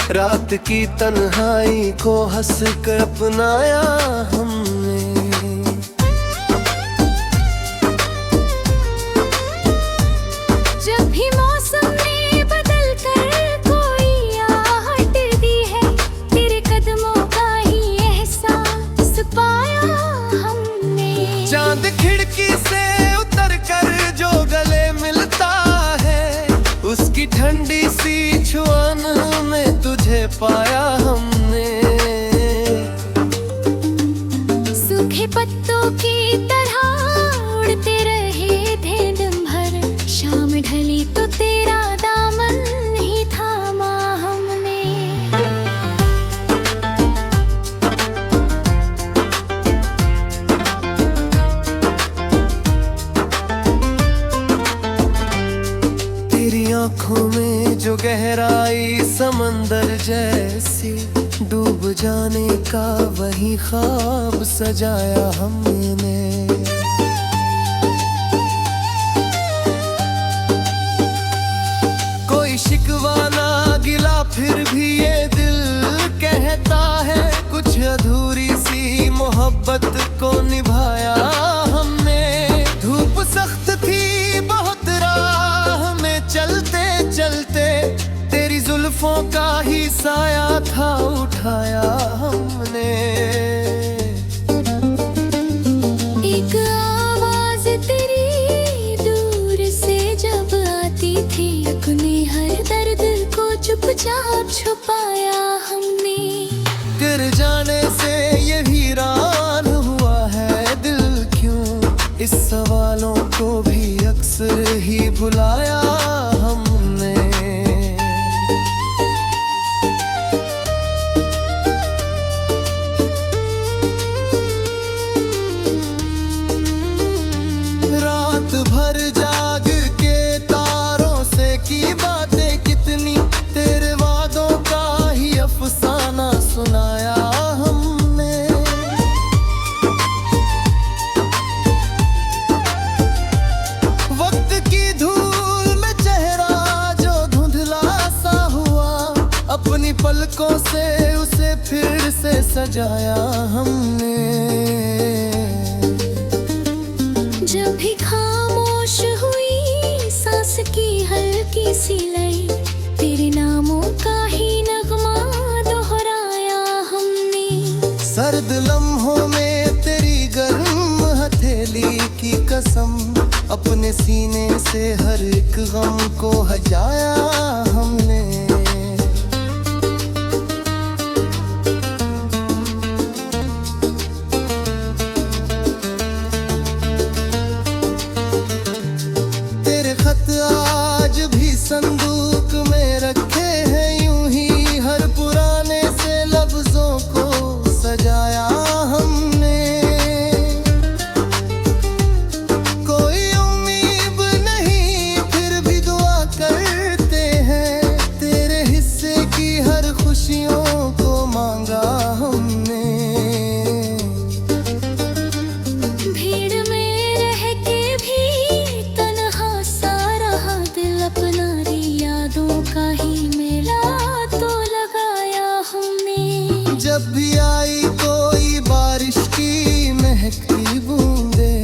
रात की तन्हाई को हंस कर अपनाया हमने। जब भी मौसम में बदल कर कोई आहट दी है, तेरे कदमों का ही एहसास पाया हमने। चांद खिड़की से उतर कर जो गले मिलता है, उसकी ठंडी सी छुआन में तुझे पाया हमने। सूखे पत्तों की तरह उड़ते रहे थे दिन भर, शाम ढली तो तेरा दामन ही थामा हमने। तेरी आंखों में जो गहराई समंदर जैसी, डूब जाने का वही ख्वाब सजाया हमने। कोई शिकवा ना गिला फिर भी ये दिल कहता है, कुछ अधूरी सी मोहब्बत को निभाया हमने। धूप सख्त थी बहुत राह में चलते चलते, तेरी जुल्फों का ही साया था उठाया हमने। एक आवाज तेरी दूर से जब आती थी, अपने हर दर्द को चुपचाप छुपाया हमने। गिर जाने से ये वीरान हुआ है दिल क्यों, इस सवालों को भी अक्सर ही भुलाया हमने। रात भर जाग के तारों से की बातें कितनी, तेरे वादों का ही अफसाना सुनाया हमने। वक्त की धूल में चेहरा जो धुंधला सा हुआ, अपनी पलकों से उसे फिर से सजाया हमने। जब भी खामोश हुई सांस की हल्की सी लय, तेरे नामों का ही नगमा दोहराया हमने। सर्द लम्हों में तेरी गर्म हथेली की कसम, अपने सीने से हर एक गम को हजाया हमने। तेरे खत आज भी संदूक में रखे हैं, यूं ही हर पुराने से लफ्जों को सजाया हमने। कोई उम्मीद नहीं फिर भी दुआ करते हैं, तेरे हिस्से की हर खुशियों को मांगा हमने। भीड़ में रह के भी तन्हा सा रहा दिल, अपना री यादों का ही मेला तो लगाया हमने। जब भी आई कोई बारिश की महकती बूंदे,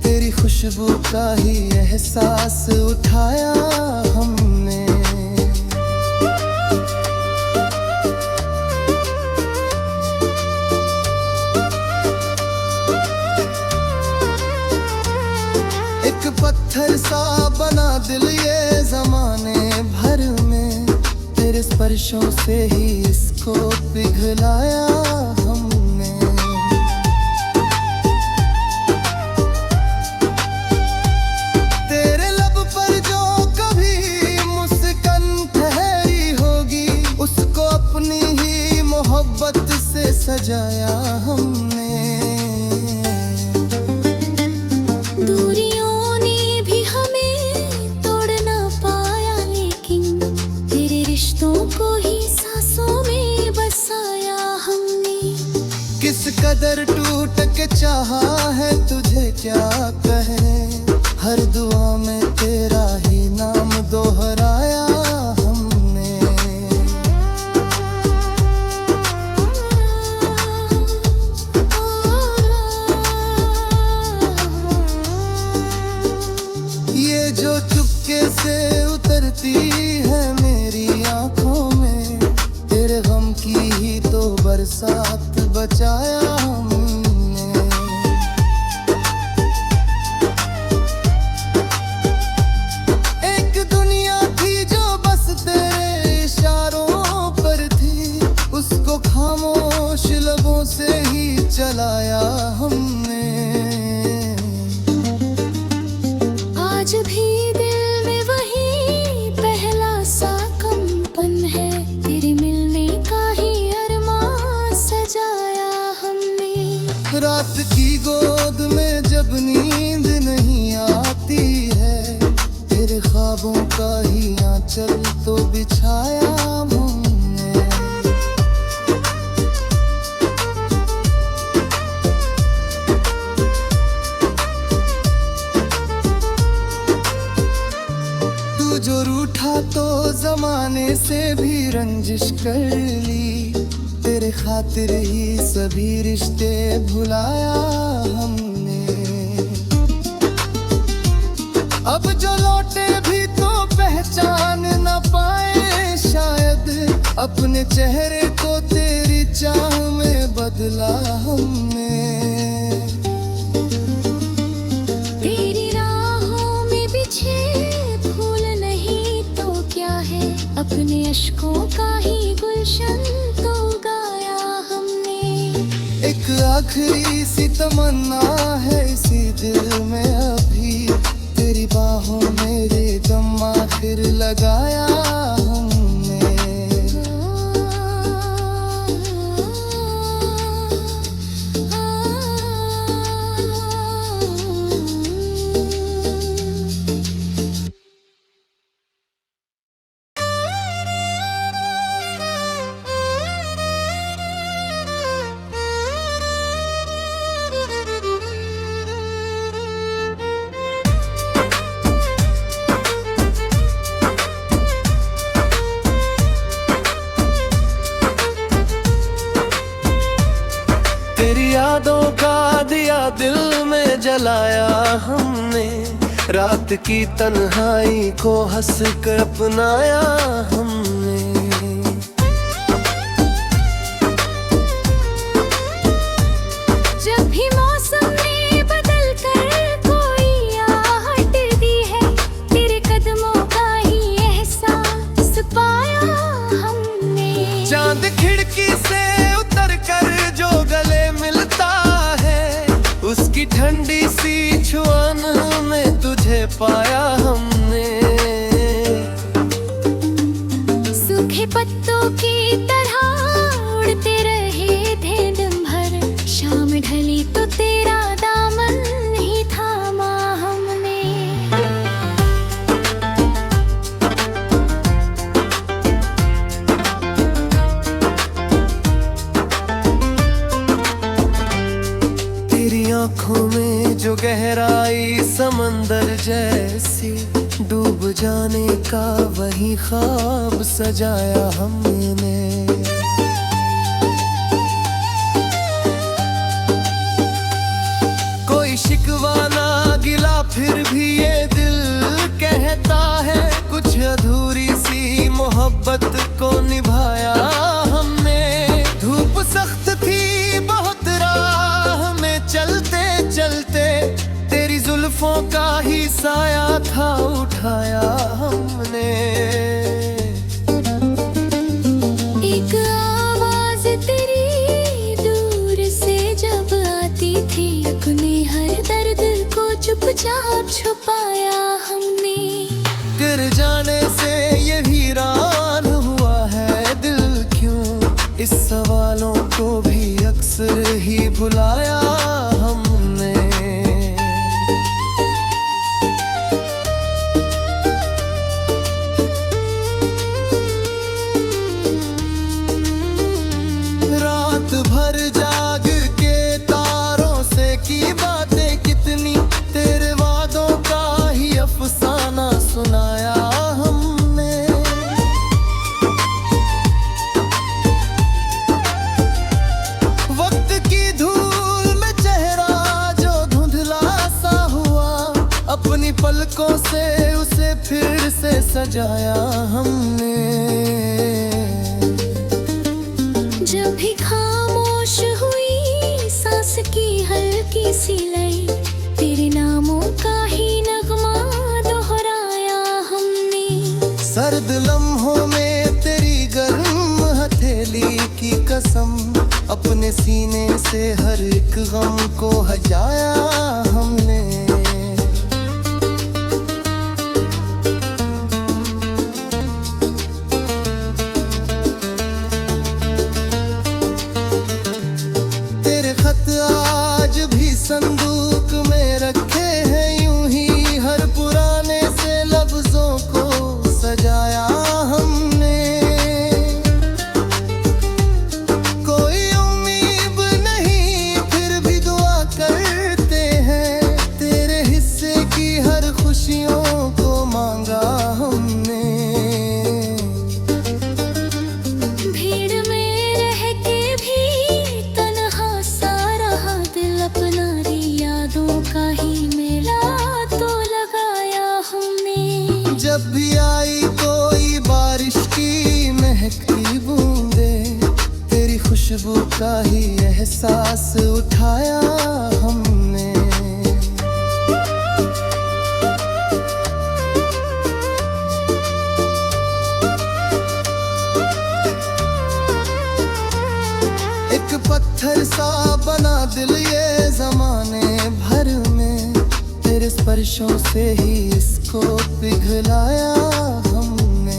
तेरी खुशबू का ही एहसास उठाया हमने। एक पत्थर सा बना दिल ये जमाने भर में, तेरे स्पर्शों से ही इसको पिघलाया हमने। तेरे लब पर जो कभी मुस्कान ठहरी होगी, उसको अपनी ही मोहब्बत से सजाया हमने। दूरियों ने भी हमें तोड़ ना पाया, लेकिन तेरे रिश्तों को ही सांसों में बसाया हमने। किस कदर टूट के चाहा है तुझे क्या कहे, हर दुआ में तेरा ही नाम दोहराया हमने। जलाया हमने। आज भी दिल में वही पहला सा कंपन है, तेरे मिलने का ही अरमान सजाया हमने। रात की गोद में जब नींद नहीं आती है, तेरे ख्वाबों का ही आंचल तो बिछाया हमने। तू जो रूठा तो जमाने से भी रंजिश कर ली, तेरे खातिर ही सभी रिश्ते भुलाया हमने। अब जो लौटे भी तो पहचान न पाए शायद, अपने चेहरे को तेरी चाह में बदला हमने। तेरी राहों में बिछे फूल नहीं तो क्या है, अपने अश्कों का ही गुलशन तो गाया हमने। एक आखिरी सी तमन्ना है इसी दिल में अभी, तेरी बाहों में रे दम आखिर लगाया हमने। तेरी यादों का दिया दिल में जलाया हमने, रात की तन्हाई को हंस कर अपनाया हमने। जब भी मौसम ने बदल कर कोई आहट दी है, तेरे कदमों का ही एहसास पाया हमने। चांद खिड़की से उतर कर जो गले मिलता है, उसकी ठंडी सी छुआन में तुझे पाया हमने। सूखे पत्तों की तरह उड़ते रहे थे दिन भर, शाम ढली तो तेरा दामन ही थामा हमने। आँखों में जो गहराई समंदर जैसी, डूब जाने का वही ख्वाब सजाया हमने। कोई शिकवा ना गिला फिर भी ये दिल कहता है, कुछ अधूरी सी मोहब्बत को निभाया हमने। धूप सख्त थी बहुत राह में चलते चलते, तेरी जुल्फों का ही साया था उठाया हमने। एक आवाज तेरी दूर से जब आती थी, अपने हर दर्द को चुपचाप छुपाया हमने। गिर जाने से ये वीरान हुआ है दिल क्यों, इस सवालों को भी अक्सर ही भुलाया हमने। रात भर जाग के तारों से की बातें कितनी, तेरे वादों का ही अफसाना सुनाया हमने। वक्त की धूल में चेहरा जो धुंधला सा हुआ, अपनी पलकों से उसे फिर से सजाया हमने। जब भी खामोश हुई सांस की हल्की सी लय, तेरे नामों का ही नगमा दोहराया हमने। सर्द लम्हों में तेरी गर्म हथेली की कसम, अपने अपने सीने से हर एक गम को हटाया हमने। तेरे खत आज भी संदूक में रखे हैं, यूं ही हर पुराने से लफ्जों को सजाया हमने। कोई उम्मीद नहीं फिर भी दुआ करते हैं, तेरे हिस्से की हर खुशियों को मांगा हमने। भीड़ में रह के भी तन्हा सा रहा दिल, अपना यादों का ही मेला तो लगाया हमने। जब भी आई कोई बारिश की महकती बूंदे, तेरी खुशबू का ही एहसास उठाया हमने। एक पत्थर सा बना दिल ये जमाने भर में, तेरे स्पर्शों से ही इसको पिघलाया हमने।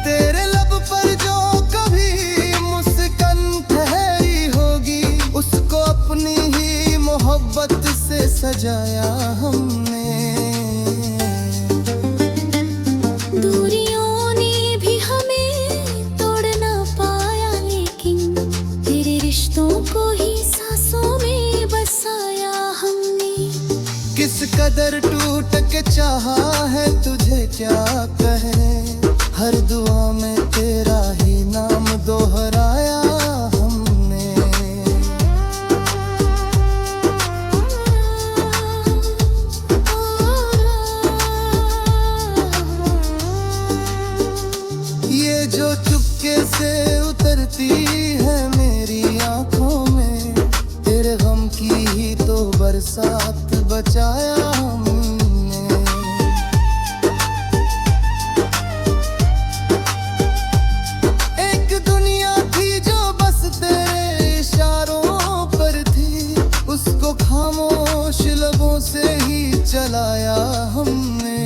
तेरे लब पर जो कभी मुस्कान ठहरी होगी, उसको अपनी ही मोहब्बत से सजाया हमने। दूरियों ने भी हमें तोड़ ना पाया, लेकिन तेरे रिश्तों को ही सांसों में बसाया हमने। किस कदर टूट के चाहा है तुझे क्या कहे, हर दुआ में तेरा ही नाम दोहराया हमने। ये जो चुपके से उतरती है मेरी आंखों में, तेरे गम की ही तो बरसात बचाया हमने। एक दुनिया थी जो बस तेरे इशारों पर थी, उसको खामोश लबों से ही चलाया हमने।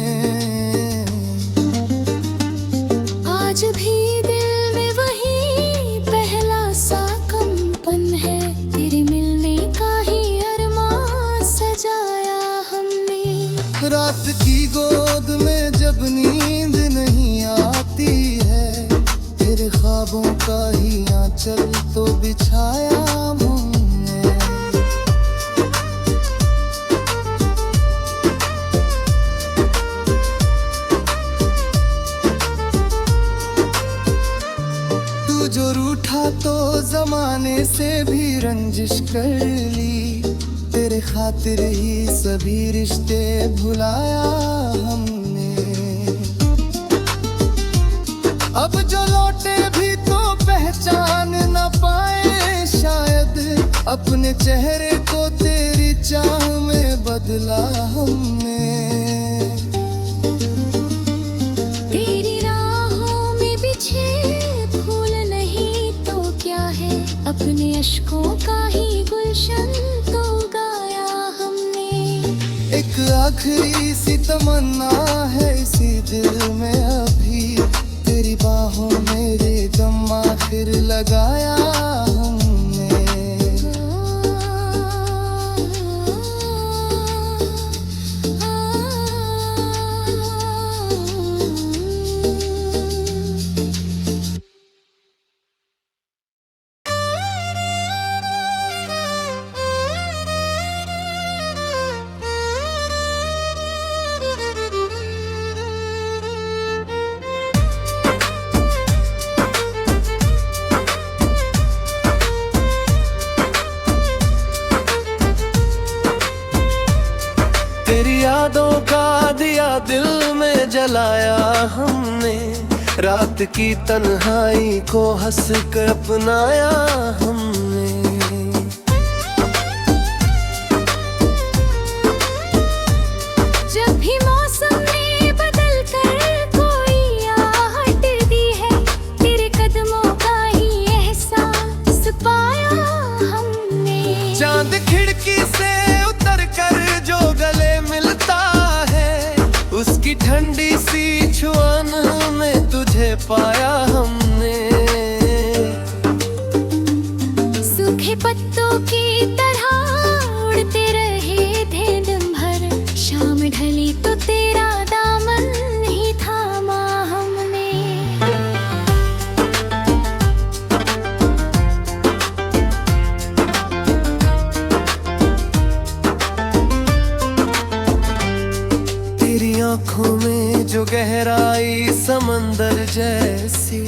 आज भी दिल में वही पहला सा कंपन है, तेरे मिलने का ही अरमान सजाया हमने। रात की गोद में जब नींद नहीं आती है, तेरे ख्वाबों का ही आंचल तो बिछाया हमने। तू जो रूठा तो जमाने से भी रंजिश कर ली, तेरे खातिर ही सभी रिश्ते भुलाया हमने। अब जो लौटे भी तो पहचान न पाए शायद, अपने चेहरे को तेरी चाह में बदला हमने। तेरी राहों में बिछे फूल नहीं तो क्या है, अपने अश्कों का ही गुलशन तो गाया हमने। एक आखिरी सी तमन्ना है इसी दिल में अभी, तेरी बाहों में रे दम आखिर लगाया हमने। यादों का दिया दिल में जलाया हमने, रात की तन्हाई को हंस कर अपनाया हमने। जब भी मौसम में बदल कर कोई आहट ठंडी सी छुआन में तुझे पाया हमने। सूखे पत्तों की तरह उड़ते रहे थे दिन भर, शाम ढली तो तेरा दामन ही थामा हमने। तेरी आंखों में जो गहराई समंदर जैसी,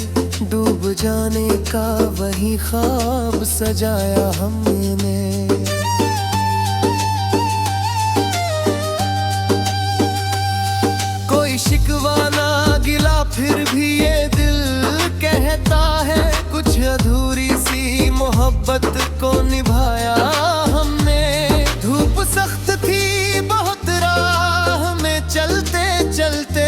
डूब जाने का वही ख्वाब सजाया हमने। कोई शिकवा ना गिला फिर भी ये दिल कहता है, कुछ अधूरी सी मोहब्बत को निभाया हमने। धूप सख्त थी बहुत राह में चलते चलते,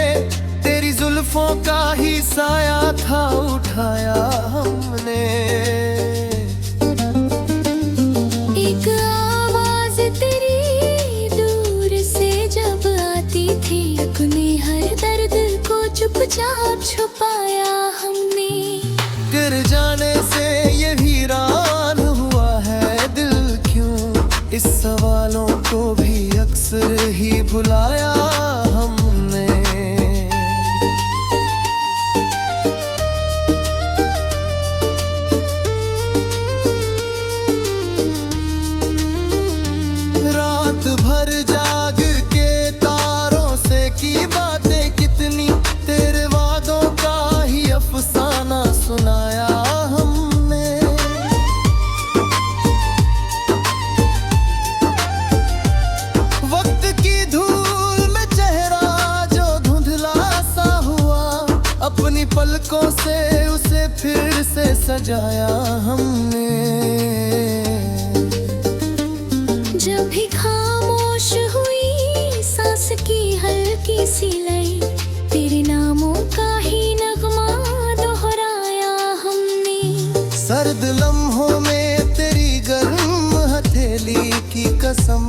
तेरी जुल्फों का ही साया था उठाया हमने। एक आवाज तेरी दूर से जब आती थी, अपने हर दर्द को चुपचाप छुपाया हमने। गिर जाने से ये वीरान हुआ है दिल क्यों, इस सवालों को भी अक्सर ही भुलाया हमने। रात भर जाग के तारों से की बातें कितनी, तेरे वादों का ही अफसाना सुनाया हमने। वक्त की धूल में चेहरा जो धुंधला सा हुआ, अपनी पलकों से उसे फिर से सजाया हमने। जब भी खामोश हुई सांस की हल्की सी लय, तेरे नामों का ही नगमा दोहराया हमने। सर्द लम्हों में तेरी गर्म हथेली की कसम,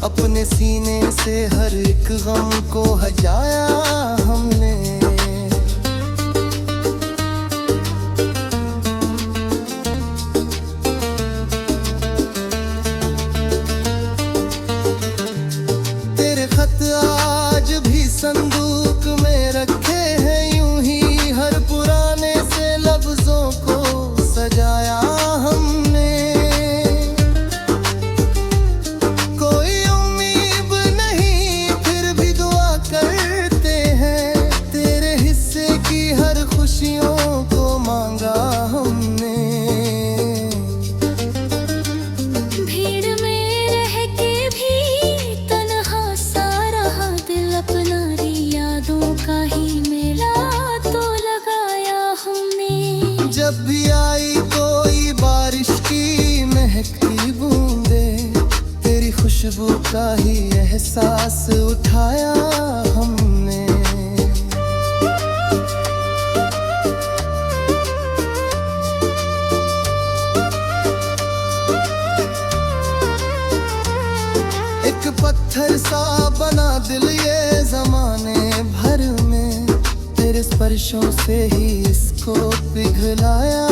अपने सीने से हर एक गम को हजाया हमने। आज भी संदूक में रखे हैं यूं ही, हर पुराने से लफ्जों को सजाया हमने। कोई उम्मीद नहीं फिर भी दुआ करते हैं, तेरे हिस्से की हर खुशियों को मांगा हमने। जब भी आई कोई बारिश की महकती बूंदे, तेरी खुशबू का ही एहसास उठाया हमने। एक पत्थर सा बना दिल ये जमाने भर में, तेरे स्पर्शों से ही इसको पिघलाया